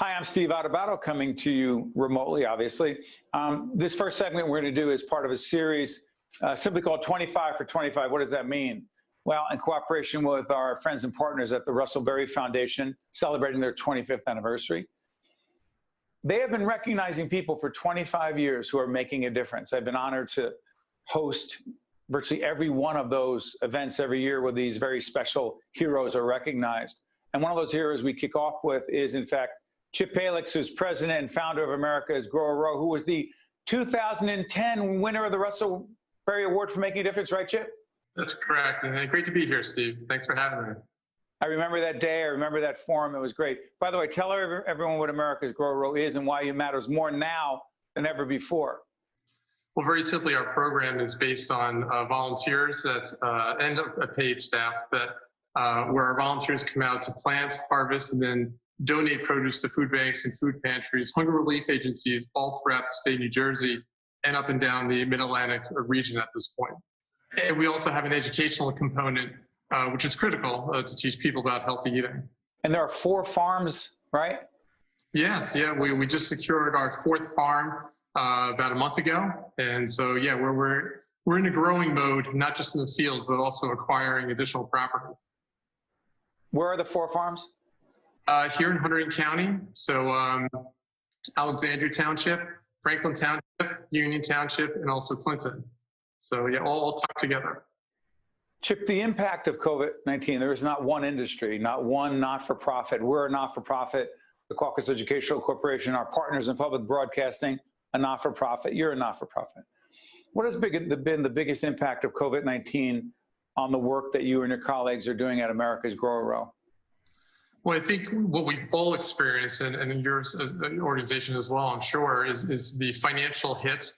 Hi, I'm Steve Adubato, coming to you remotely, obviously. This first segment we're going to do is part of a series simply called 25 for 25. What does that mean? Well, in cooperation with our friends and partners at the Russell Berrie Foundation, celebrating their 25th anniversary, they have been recognizing people for 25 years who are making a difference. I've been honored to host virtually every one of those events every year where these very special heroes are recognized. And one of those heroes we kick off with is, in fact, Chip Paillex, who's president and founder of America's Grow a Row, who was the 2010 winner of the Russell Berrie Award for Making a Difference, right, Chip? That's correct. And great to be here, Steve. Thanks for having me. I remember that day. I remember that forum. It was great. By the way, tell everyone what America's Grow a Row is and why it matters more now than ever before. Well, very simply, our program is based on volunteers that and a paid staff that where our volunteers come out to plant, harvest, and then donate produce to food banks and food pantries, hunger relief agencies all throughout the state of New Jersey and up and down the Mid-Atlantic region at this point. And we also have an educational component, which is critical to teach people about healthy eating. And there are 4 farms, right? Yes, yeah, we just secured our 4th farm about a month ago. And so, yeah, we're in a growing mode, not just in the field, but also acquiring additional property. Where are the 4 farms? Here in Hunterdon County, so Alexandria Township, Franklin Township, Union Township, and also Clinton. So yeah, all tucked together. Chip, the impact of COVID-19, there is not one industry, not one not-for-profit. We're a not-for-profit, the CAUCUS Educational Corporation, our partners in public broadcasting, a not-for-profit. You're a not-for-profit. What has been the biggest impact of COVID-19 on the work that you and your colleagues are doing at America's Grow a Row? Well, I think what we've all experienced, and in your organization as well, I'm sure, is the financial hit.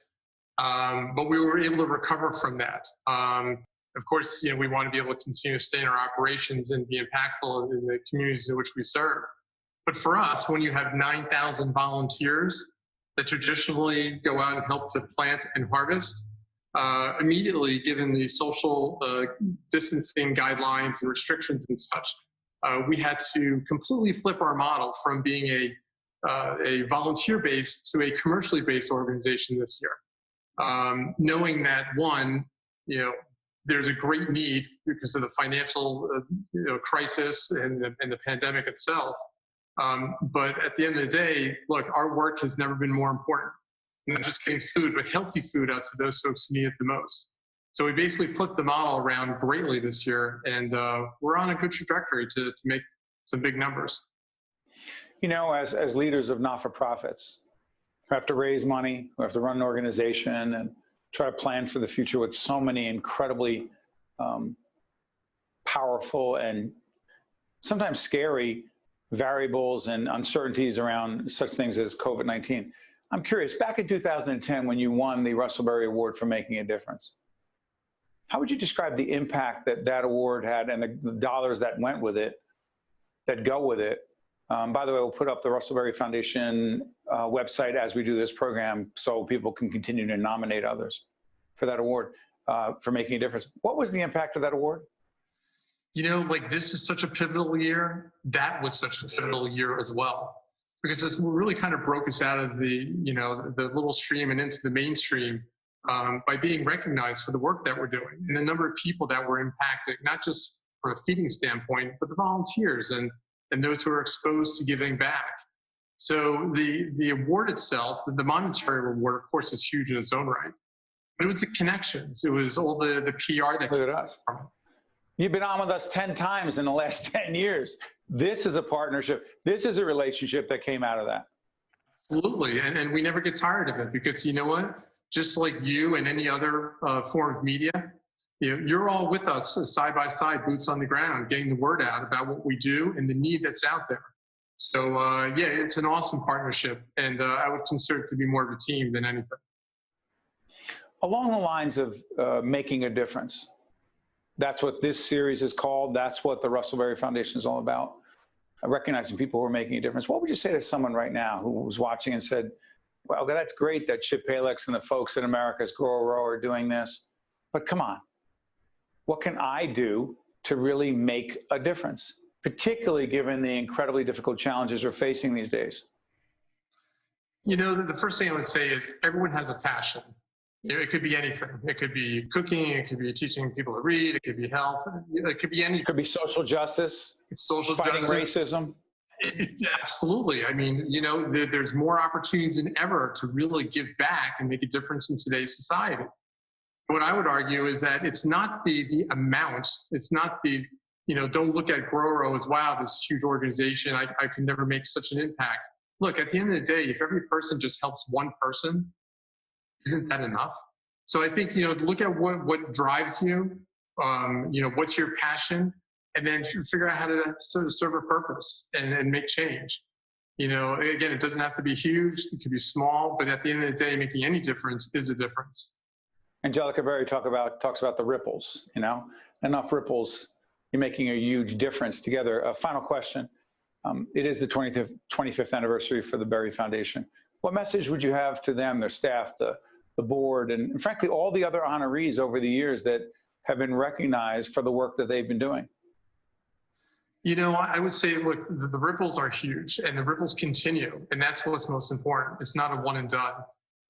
But we were able to recover from that. Of course, you know, we want to be able to continue to stay in our operations and be impactful in the communities in which we serve. But for us, when you have 9,000 volunteers that traditionally go out and help to plant and harvest, immediately, given the social distancing guidelines and restrictions and such, we had to completely flip our model from being a volunteer-based to a commercially based organization this year. Knowing that, one, you know, there's a great need because of the financial crisis and the pandemic itself. But at the end of the day, look, our work has never been more important. Not just getting food, but healthy food out to those folks who need it the most. So we basically flipped the model around greatly this year, and we're on a good trajectory to make some big numbers. You know, as leaders of not-for-profits, we have to raise money, we have to run an organization and try to plan for the future with so many incredibly powerful and sometimes scary variables and uncertainties around such things as COVID-19. I'm curious, back in 2010 when you won the Russell Berrie Award for Making a Difference, how would you describe the impact that that award had and the dollars that went with it, that go with it? By the way, we'll put up the Russell Berrie Foundation website as we do this program so people can continue to nominate others for that award for making a difference. What was the impact of that award? You know, like, this is such a pivotal year. That was such a pivotal year as well, because it's really kind of broke us out of the, you know, the little stream and into the mainstream by being recognized for the work that we're doing and the number of people that were impacted, not just from a feeding standpoint, but the volunteers and those who are exposed to giving back. So the award itself, the monetary reward, of course, is huge in its own right. But it was the connections. It was all the PR that Look at us. You've been on with us 10 times in the last 10 years. This is a partnership. This is a relationship that came out of that. Absolutely. And we never get tired of it, because you know what? Just like you and any other form of media, you know, you're all with us side by side, boots on the ground, getting the word out about what we do and the need that's out there. So yeah, it's an awesome partnership, and I would consider it to be more of a team than anything. Along the lines of making a difference, that's what this series is called. That's what the Russell Berrie Foundation is all about, recognizing people who are making a difference. What would you say to someone right now who was watching and said, well, that's great that Chip Paillex and the folks at America's Grow a Row are doing this, but come on, what can I do to really make a difference, particularly given the incredibly difficult challenges we're facing these days? You know, the first thing I would say is everyone has a passion. You know, it could be anything. It could be cooking. It could be teaching people to read. It could be health. It could be anything. It could be social justice. It's social fighting justice. racism. Absolutely. I mean, you know, there's more opportunities than ever to really give back and make a difference in today's society. What I would argue is that it's not the amount. It's not the, you know, don't look at Groro as, wow, this huge organization. I can never make such an impact. Look, at the end of the day, if every person just helps one person, isn't that enough? So I think, you know, look at what drives you, you know, what's your passion, and then figure out how to sort of serve a purpose and make change. You know, again, it doesn't have to be huge. It could be small, but at the end of the day, making any difference is a difference. Angelica Berry talks about the ripples, you know, enough ripples, you're making a huge difference together. A final question. It is the 25th anniversary for the Berrie Foundation. What message would you have to them, their staff, the board, and frankly, all the other honorees over the years that have been recognized for the work that they've been doing? You know, I would say, look, the ripples are huge and the ripples continue. And that's what's most important. It's not a one and done.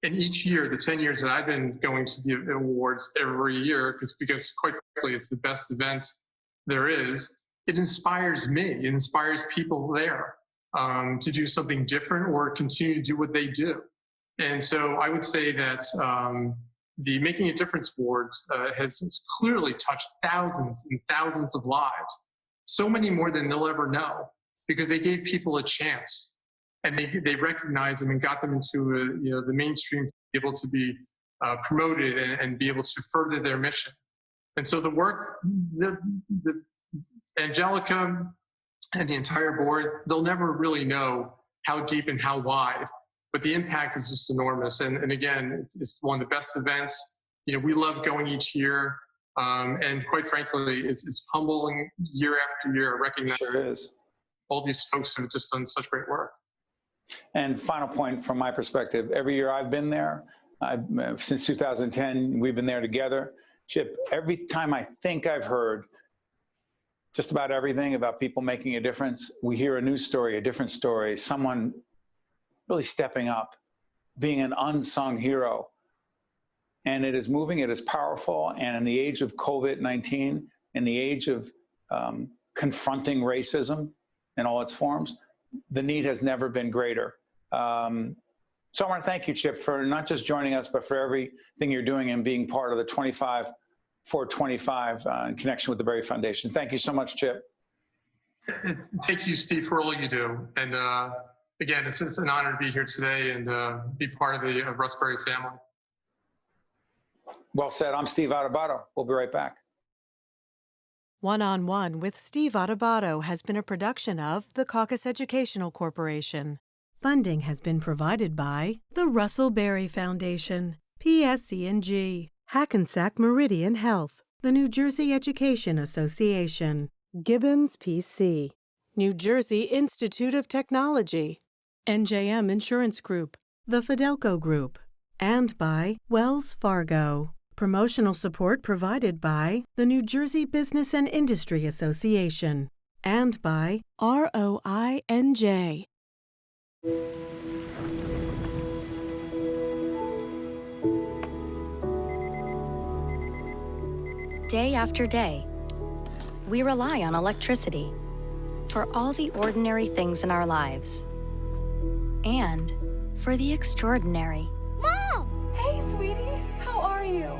And each year, the 10 years that I've been going to the awards every year, because quite frankly, it's the best event there is, it inspires me. It inspires people there to do something different or continue to do what they do. And so I would say that the Making a Difference Awards has clearly touched thousands and thousands of lives, so many more than they'll ever know, because they gave people a chance and they recognized them and got them into you know, the mainstream to be able to be promoted and be able to further their mission. And so the work, the Angelica and the entire board, they'll never really know how deep and how wide, but the impact is just enormous. And again, it's one of the best events. You know, we love going each year. And quite frankly, it's humbling year after year, recognizing Sure is. all these folks who have just done such great work. And final point from my perspective, every year I've been there, since 2010, we've been there together. Chip, every time I think I've heard just about everything about people making a difference, we hear a new story, a different story, someone really stepping up, being an unsung hero. And it is moving, it is powerful. And in the age of COVID-19, in the age of confronting racism in all its forms, the need has never been greater. So I want to thank you, Chip, for not just joining us, but for everything you're doing and being part of the 25 for 25 in connection with the Berrie Foundation. Thank you so much, Chip. Thank you, Steve, for all you do. And again, it's an honor to be here today and be part of the Russell Berrie family. Well said. I'm Steve Adubato. We'll be right back. One-on-One with Steve Adubato has been a production of the CAUCUS Educational Corporation. Funding has been provided by the Russell Berrie Foundation, PSC&G, Hackensack Meridian Health, the New Jersey Education Association, Gibbons PC, New Jersey Institute of Technology, NJM Insurance Group, the Fidelco Group, and by Wells Fargo. Promotional support provided by the New Jersey Business and Industry Association and by ROINJ. Day after day, we rely on electricity for all the ordinary things in our lives and for the extraordinary. Mom! Hey, sweetie. How are you?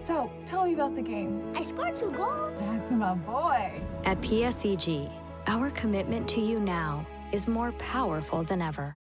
So, tell me about the game. I scored 2 goals. That's my boy. At PSEG, our commitment to you now is more powerful than ever.